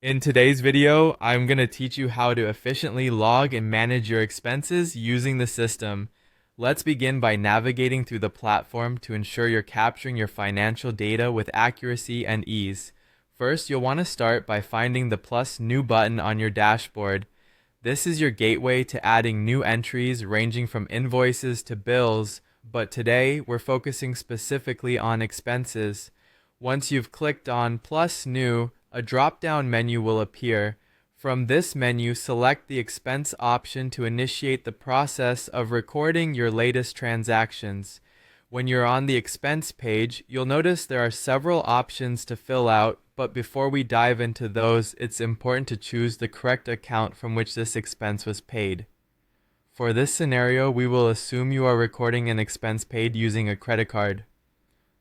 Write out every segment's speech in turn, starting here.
In today's video, I'm going to teach you how to efficiently log and manage your expenses using the system. Let's begin by navigating through the platform to ensure you're capturing your financial data with accuracy and ease. First, you'll want to start by finding the plus new button on your dashboard. This is your gateway to adding new entries ranging from invoices to bills, but today we're focusing specifically on expenses. Once you've clicked on plus new, a drop-down menu will appear. From this menu, select the expense option to initiate the process of recording your latest transactions. When you're on the expense page, you'll notice there are several options to fill out, but before we dive into those, it's important to choose the correct account from which this expense was paid. For this scenario, we will assume you are recording an expense paid using a credit card.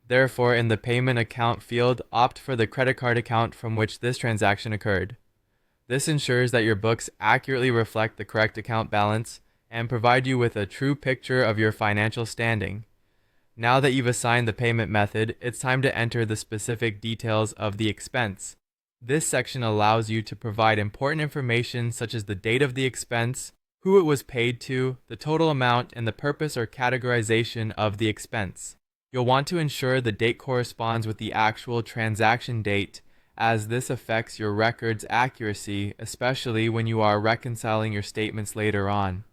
Therefore, in the payment account field, opt for the credit card account from which this transaction occurred. This ensures that your books accurately reflect the correct account balance and provide you with a true picture of your financial standing. Now that you've assigned the payment method, it's time to enter the specific details of the expense. This section allows you to provide important information such as the date of the expense, who it was paid to, the total amount, and the purpose or categorization of the expense. You'll want to ensure the date corresponds with the actual transaction date, as this affects your record's accuracy, especially when you are reconciling your statements later on.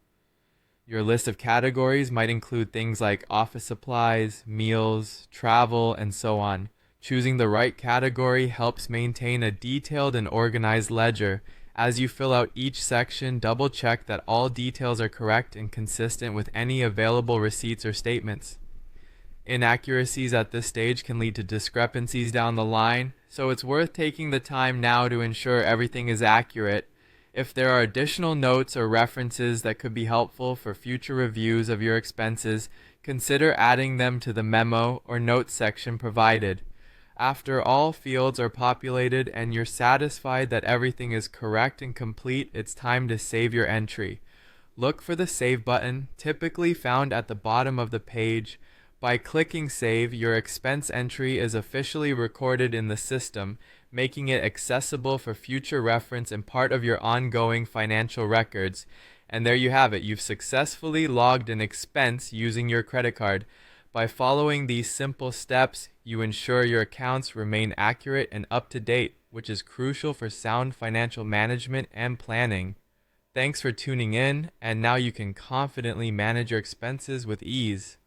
Your list of categories might include things like office supplies, meals, travel, and so on. Choosing the right category helps maintain a detailed and organized ledger. As you fill out each section, double-check that all details are correct and consistent with any available receipts or statements. Inaccuracies at this stage can lead to discrepancies down the line, so it's worth taking the time now to ensure everything is accurate. If there are additional notes or references that could be helpful for future reviews of your expenses, consider adding them to the memo or notes section provided. After all fields are populated and you're satisfied that everything is correct and complete, it's time to save your entry. Look for the Save button, typically found at the bottom of the page. By clicking Save, your expense entry is officially recorded in the system, making it accessible for future reference and part of your ongoing financial records. And there you have it. You've successfully logged an expense using your credit card. By following these simple steps, you ensure your accounts remain accurate and up to date, which is crucial for sound financial management and planning. Thanks for tuning in, and now you can confidently manage your expenses with ease.